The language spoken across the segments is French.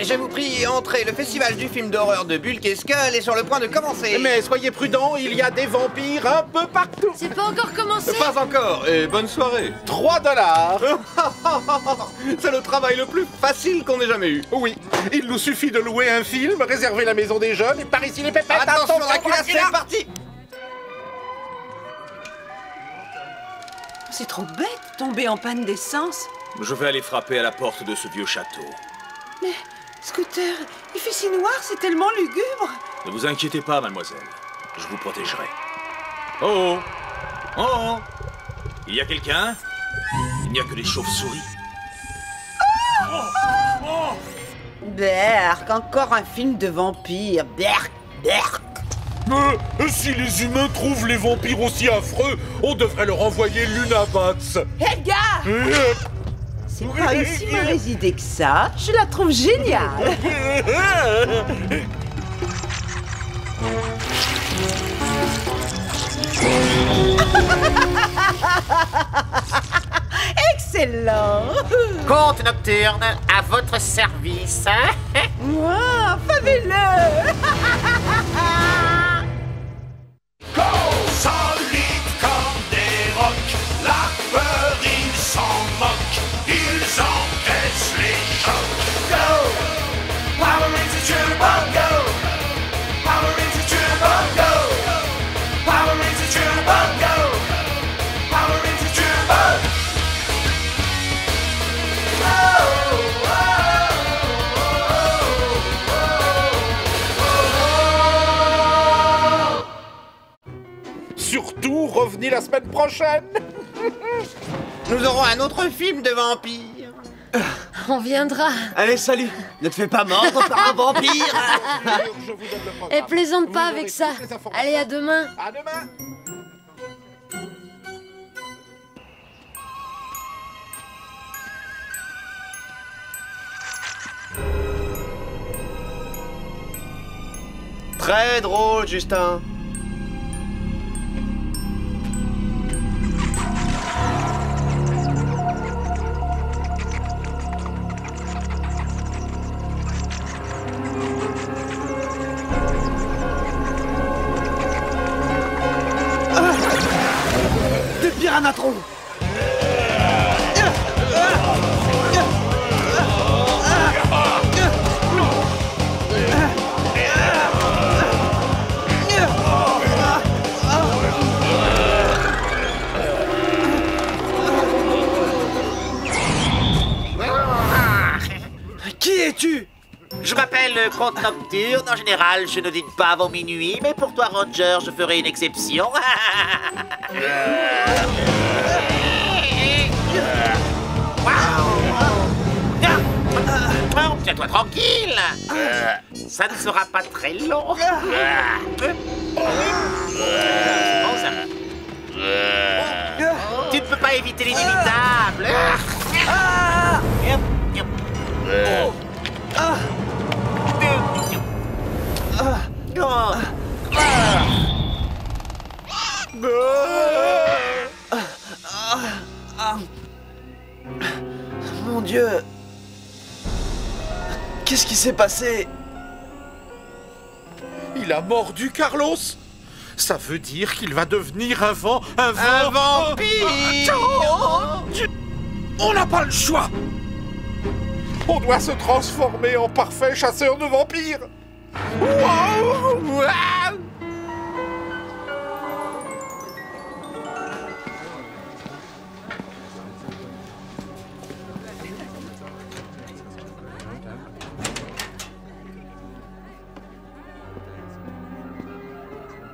Je vous prie, entrez, le festival du film d'horreur de Bulk et Skull est sur le point de commencer. Mais soyez prudents, il y a des vampires un peu partout. C'est pas encore commencé. Pas encore, et bonne soirée. 3 $. C'est le travail le plus facile qu'on ait jamais eu. Oui, il nous suffit de louer un film, réserver la maison des jeunes et par ici les pépettes. Attention Dracula, c'est parti. C'est trop bête, tomber en panne d'essence. Je vais aller frapper à la porte de ce vieux château. Mais, Scooter, il fait si noir, c'est tellement lugubre. Ne vous inquiétez pas, mademoiselle. Je vous protégerai. Oh! Oh! Oh! Il y a quelqu'un? Il n'y a que des chauves-souris. Berk, encore un film de vampire. Berk, Berk. Mais si les humains trouvent les vampires aussi affreux, on devrait leur envoyer Lunabats. Edgar! C'est pas une si mauvaise idée que ça. Je la trouve géniale. Excellent. Conte nocturne, à votre service. Moi, favez-le. Solide comme des rocs, la peur ils s'en moquent, ils encaissent les chocs. Go! Power Rangers Turbo, go! Power Rangers Turbo, go! Power Rangers Turbo, go! Power Rangers Turbo! Surtout, revenez la semaine prochaine. Nous aurons un autre film de vampire. On viendra. Allez, salut. Ne te fais pas mordre par un vampire. Je vous donne le programme. Et plaisante Vous pas aurez avec ça. toutes les informations. Allez, à demain. À demain. Très drôle, Justin. Des piranatron. Qui es-tu? Je m'appelle Conte Nocturne. En général, je ne dîne pas avant minuit, mais pour toi, Ranger, je ferai une exception. Oh, tiens-toi tranquille. Ça ne sera pas très long. Bon, ça. Tu ne peux pas éviter l'inévitable. Mon Dieu. Qu'est-ce qui s'est passé? Il a mordu Carlos. Ça veut dire qu'il va devenir un vampire. On n'a pas le choix. On doit se transformer en parfait chasseur de vampires. Wow!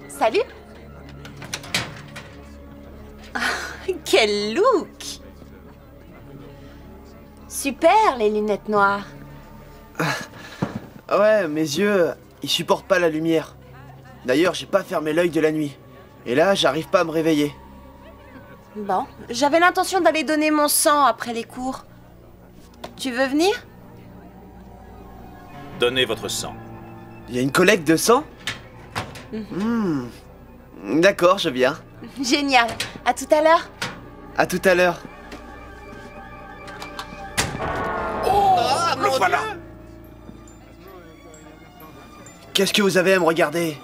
Salut. Quel look! Super, les lunettes noires. Ouais, mes yeux, ils supportent pas la lumière. D'ailleurs, j'ai pas fermé l'œil de la nuit. Et là, j'arrive pas à me réveiller. Bon, j'avais l'intention d'aller donner mon sang après les cours. Tu veux venir? Donnez votre sang. Il y a une collecte de sang? D'accord, je viens. Génial. À tout à l'heure. À tout à l'heure. Le voilà. Qu'est-ce que vous avez à me regarder?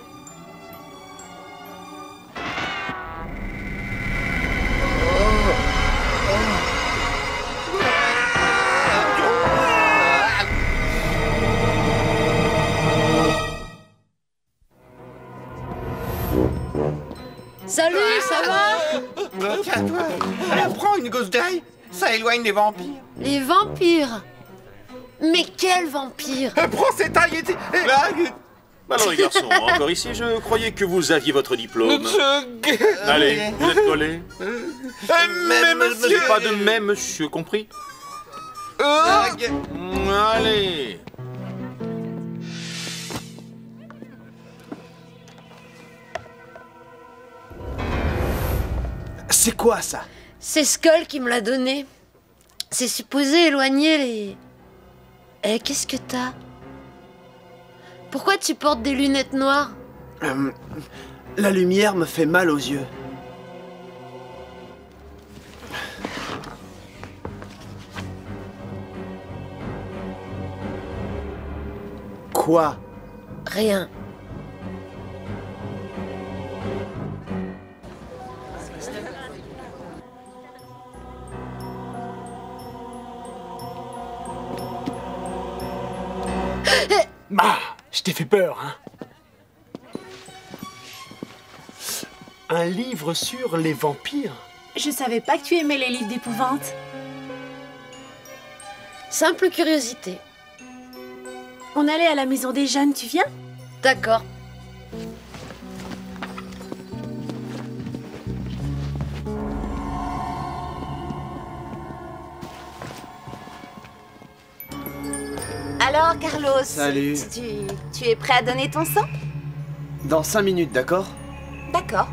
Salut, ça va? Tiens-toi, prends une gousse d'ail, ça éloigne les vampires. Les vampires? Mais quel vampire? Prends cette taille et... Alors les garçons, encore ici, je croyais que vous aviez votre diplôme. Allez, vous êtes collés. Mais monsieur... Pas de mais, monsieur, compris? Allez. C'est quoi ça? C'est Skull qui me l'a donné. C'est supposé éloigner les... Eh, qu'est-ce que t'as? Pourquoi tu portes des lunettes noires? La lumière me fait mal aux yeux. Quoi? Rien. Bah, je t'ai fait peur, hein. Un livre sur les vampires? Je savais pas que tu aimais les livres d'épouvante. Simple curiosité. On allait à la maison des jeunes, tu viens? D'accord. Alors, Carlos, Salut. tu es prêt à donner ton sang? Dans 5 minutes, d'accord? D'accord.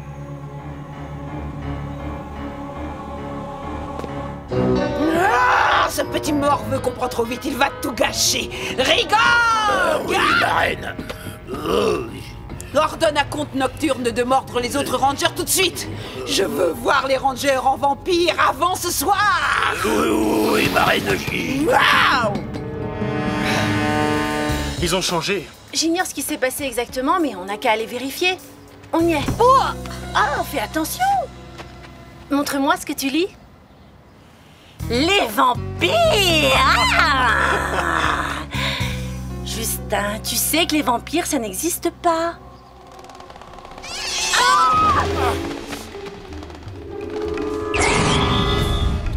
Ah, ce petit morveux comprend trop vite, il va tout gâcher. Rigole! Oui, la reine. Ordonne à Comte Nocturne de mordre les autres rangers tout de suite. Je veux voir les rangers en vampire avant ce soir. Oui, ma reine. Waouh! Ils ont changé. J'ignore ce qui s'est passé exactement, mais on n'a qu'à aller vérifier. On y est. Oh! Ah, fais attention! Montre-moi ce que tu lis. Les vampires! Ah! Justin, tu sais que les vampires, ça n'existe pas.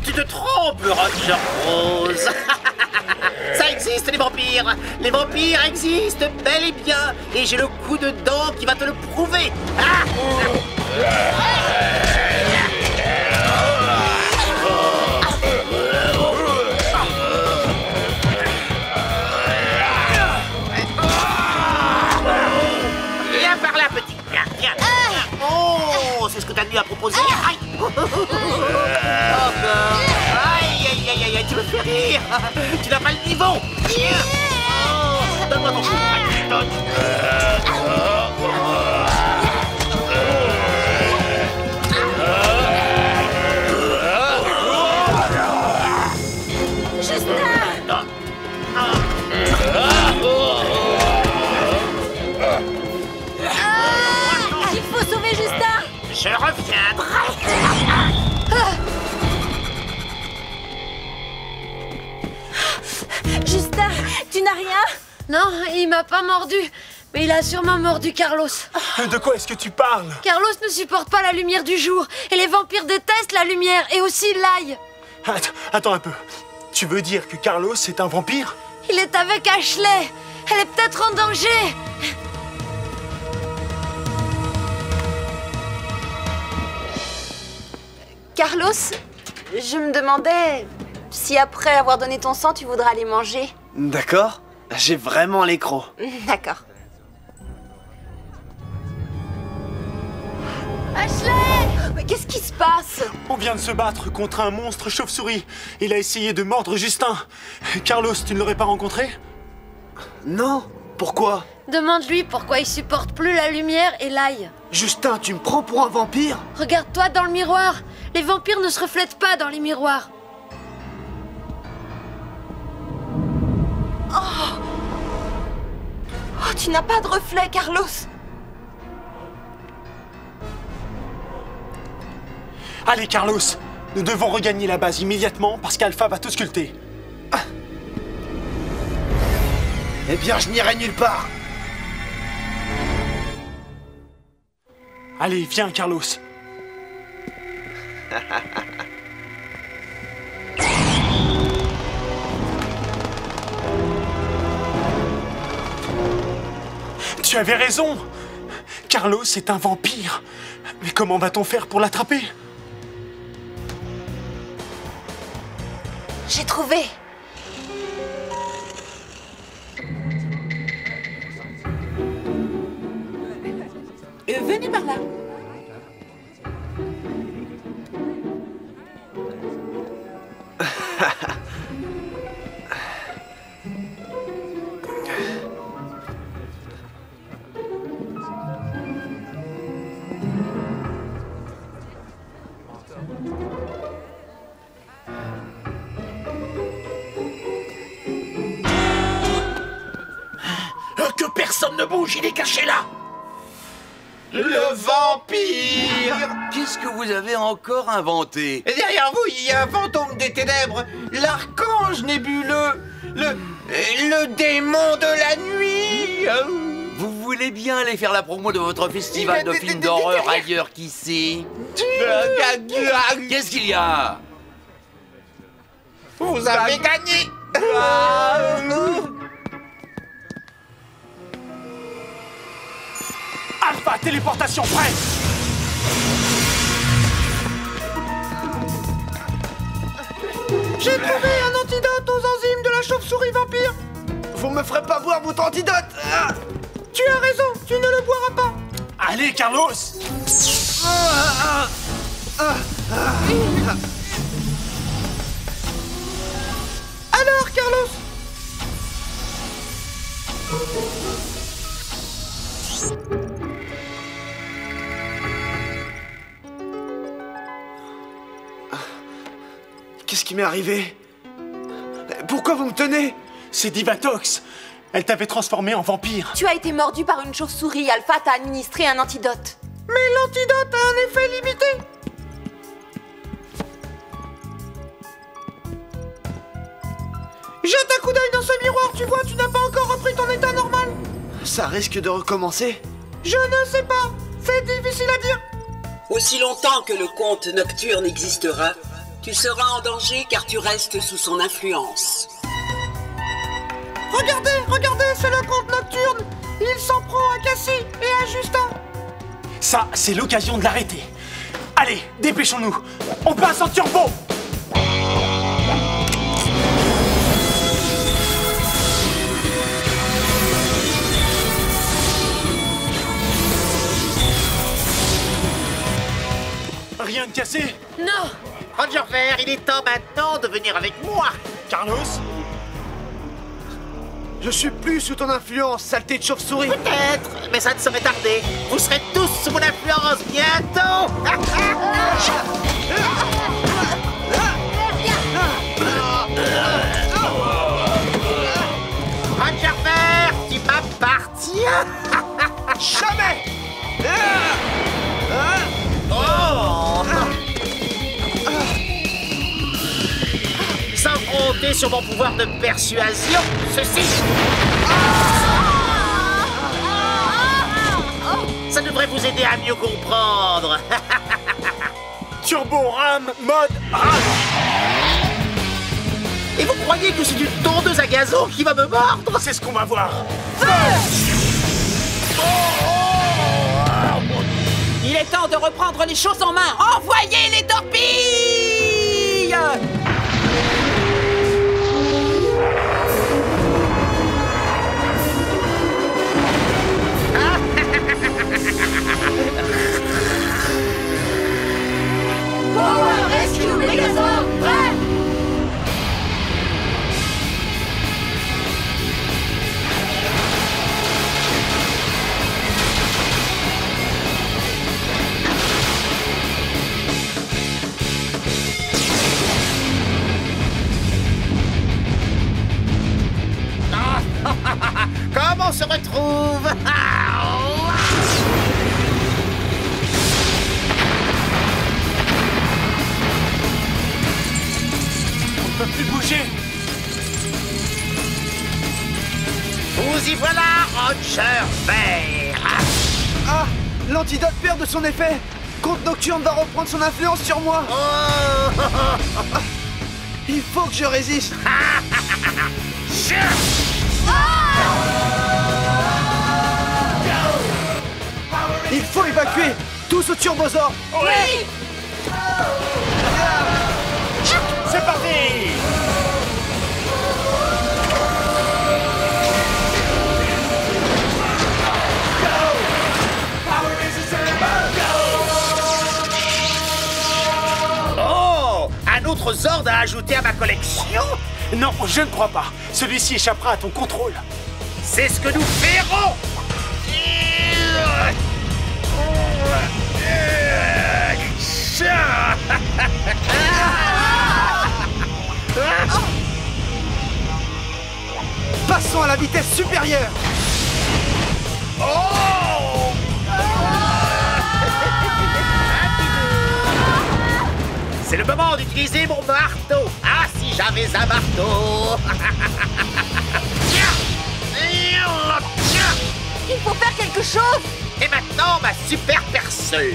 Tu te trompes, Roger Rose. Ça existe, les vampires. Les vampires existent bel et bien. Et j'ai le coup de dent qui va te le prouver. Ah! Viens par là, petit. Viens, viens. Oh, c'est ce que t'as lui à proposer. Aïe. Aïe, aïe, aïe, aïe, tu me fais rire. Tu n'as pas le niveau. Oh, donne-moi ton coup. Aïe, donne. Il faut sauver Justin! Je reviendrai. Justin, tu n'as rien? Non, il m'a pas mordu. Mais il a sûrement mordu Carlos. De quoi est-ce que tu parles? Carlos ne supporte pas la lumière du jour. Et les vampires détestent la lumière. Et aussi l'ail. Attends un peu. Tu veux dire que Carlos est un vampire? Il est avec Ashley. Elle est peut-être en danger. Carlos, je me demandais si après avoir donné ton sang, tu voudras aller manger. D'accord. J'ai vraiment les crocs. D'accord. Ashley! Mais qu'est-ce qui se passe? On vient de se battre contre un monstre chauve-souris. Il a essayé de mordre Justin. Carlos, tu ne l'aurais pas rencontré? Non. Pourquoi? Demande-lui pourquoi il supporte plus la lumière et l'ail. Justin, tu me prends pour un vampire? Regarde-toi dans le miroir. Les vampires ne se reflètent pas dans les miroirs. Oh, tu n'as pas de reflet, Carlos. Allez, Carlos, nous devons regagner la base immédiatement parce qu'Alpha va tout sculpter. Eh bien, je n'irai nulle part. Allez, viens, Carlos. Tu avais raison. Carlos est un vampire. Mais comment va-t-on faire pour l'attraper? J'ai trouvé. Venez par là. Que personne ne bouge, il est caché là. Le vampire! Qu'est-ce que vous avez encore inventé? Et derrière vous, il y a un fantôme des ténèbres, l'archange nébuleux, le démon de la nuit. Vous voulez bien aller faire la promo de votre festival de films d'horreur ailleurs qu'ici? Qu'est-ce qu'il y a? Vous avez gagné! Alpha, téléportation prête! J'ai trouvé un antidote aux enzymes de la chauve-souris vampire. Vous me ferez pas boire votre antidote. Tu as raison, tu ne le boiras pas. Allez, Carlos! Alors, Carlos? Qu'est-ce qui m'est arrivé? Pourquoi vous me tenez? C'est Divatox. Elle t'avait transformé en vampire. Tu as été mordu par une chauve-souris. Alpha t'a administré un antidote. Mais l'antidote a un effet limité. Jette un coup d'œil dans ce miroir, tu vois, tu n'as pas encore repris ton état normal. Ça risque de recommencer? Je ne sais pas, c'est difficile à dire. Aussi longtemps que le conte nocturne existera, tu seras en danger car tu restes sous son influence. Regardez, regardez, c'est le conte nocturne. Il s'en prend à Cassie et à Justin. Ça, c'est l'occasion de l'arrêter. Allez, dépêchons-nous. On passe en turbo. Rien de cassé? Non! Ranger Vert, il est temps maintenant de venir avec moi. Carlos? Je suis plus sous ton influence, saleté de chauve-souris. Peut-être, mais ça ne saurait tarder. Vous serez tous sous mon influence bientôt. Ranger Vert, tu m'appartiens. Jamais. Sans compter sur mon pouvoir de persuasion, ceci. Ça devrait vous aider à mieux comprendre. Turbo Ram mode Ram. Et vous croyez que c'est une tondeuse à gazon qui va me mordre? C'est ce qu'on va voir. Il est temps de reprendre les choses en main. Envoyez les torpilles! Power Rescue Megazord, prêt! maman se retrouve. On peut plus bouger. Vous y voilà, Roger Vert. Ah, l'antidote perd de son effet. Comte Nocturne va reprendre son influence sur moi. Il faut que je résiste. Il faut évacuer. Tous au Turbozor. Oui. C'est parti. Oh, un autre Zord à ajouter à ma collection? Non, je ne crois pas. Celui-ci échappera à ton contrôle. C'est ce que nous verrons. Passons à la vitesse supérieure. C'est le moment d'utiliser mon marteau. Ah, si j'avais un marteau. Il faut faire quelque chose. Et maintenant, ma super perceuse.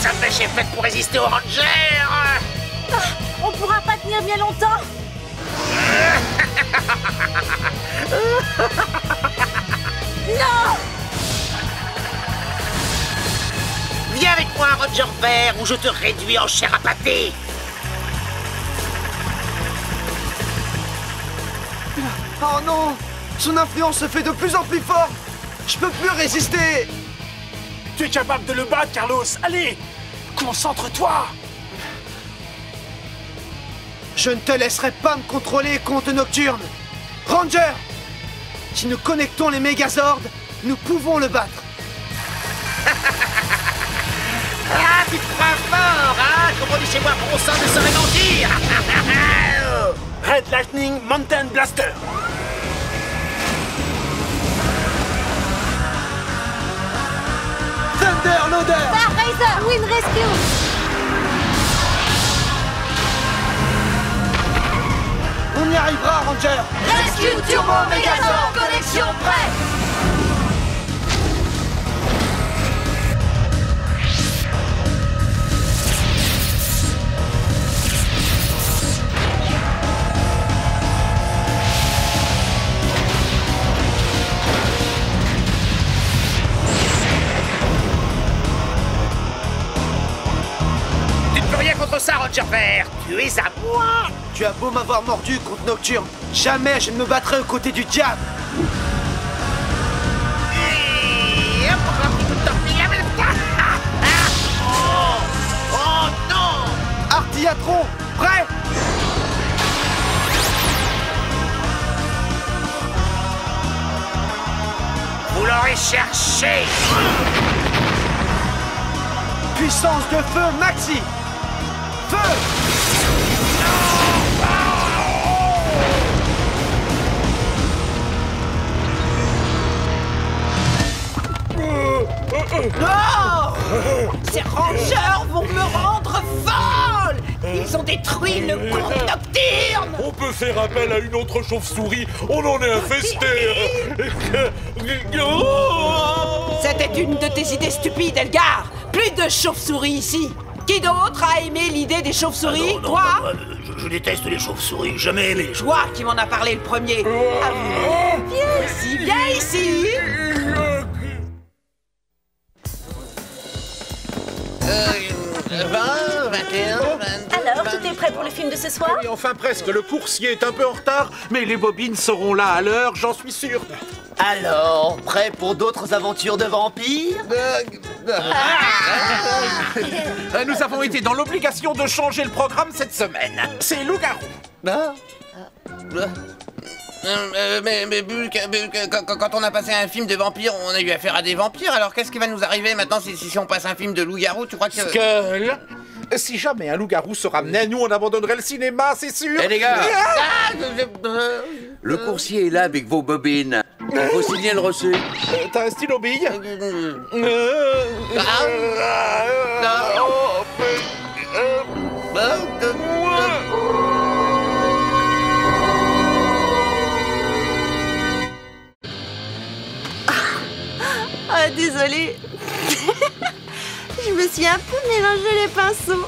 Ça me j'ai fait pour résister aux rangers. On pourra pas tenir bien longtemps. Non! Viens avec moi, Roger Vert, ou je te réduis en chair à pâté. Oh non! Son influence se fait de plus en plus forte. Je peux plus résister. Tu es capable de le battre, Carlos. Allez, concentre-toi. Je ne te laisserai pas me contrôler, Comte Nocturne. Ranger! Si nous connectons les Mégazords, nous pouvons le battre. Ah, tu te crois fort, hein? Comme on dit chez moi, bon sang de se rémentir. Red Lightning Mountain Blaster. Thunder Loader! Star Razor, Wind Rescue. On y arrivera, Ranger! Rescue Turbo Megazord, connexion prête. Tu ne peux rien contre ça, Roger Vert. Tu es à moi. Tu as beau m'avoir mordu, Comte Nocturne, jamais je ne me battrai aux côtés du diable! Oh non! Artillatron, prêt? Vous l'aurez cherché. Puissance de feu maxi! Feu! Non! Ces rangers vont me rendre folle! Ils ont détruit le Comte Nocturne! On peut faire appel à une autre chauve-souris. On en est infesté. C'était une de tes idées stupides, Elgar! Plus de chauves-souris ici! Qui d'autre a aimé l'idée des chauves-souris? Toi? Je déteste les chauves-souris, jamais aimé les chauves-souris. Toi qui m'en as parlé le premier! Avoue. Viens ici, viens ici! 20, 21, 22... Alors, tout est prêt pour le film de ce soir? Oui, enfin presque. Le coursier est un peu en retard, mais les bobines seront là à l'heure, j'en suis sûr. Alors, prêt pour d'autres aventures de vampires? Nous avons été dans l'obligation de changer le programme cette semaine. C'est loup-garou. Mais quand on a passé un film de vampires, on a eu affaire à des vampires, alors qu'est-ce qui va nous arriver maintenant si on passe un film de loup-garou, tu crois que... Skull, si jamais un loup-garou se ramenait à nous, on abandonnerait le cinéma, c'est sûr. Eh les gars, le coursier est là avec vos bobines. Il faut signer le reçu. T'as un stylo bille? Ah, désolée. Je me suis un peu mélangé les pinceaux.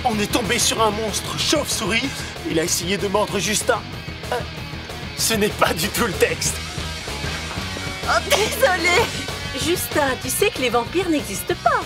On est tombé sur un monstre chauve-souris. Il a essayé de mordre Justin. Ce n'est pas du tout le texte. Oh, désolée. Justin, tu sais que les vampires n'existent pas.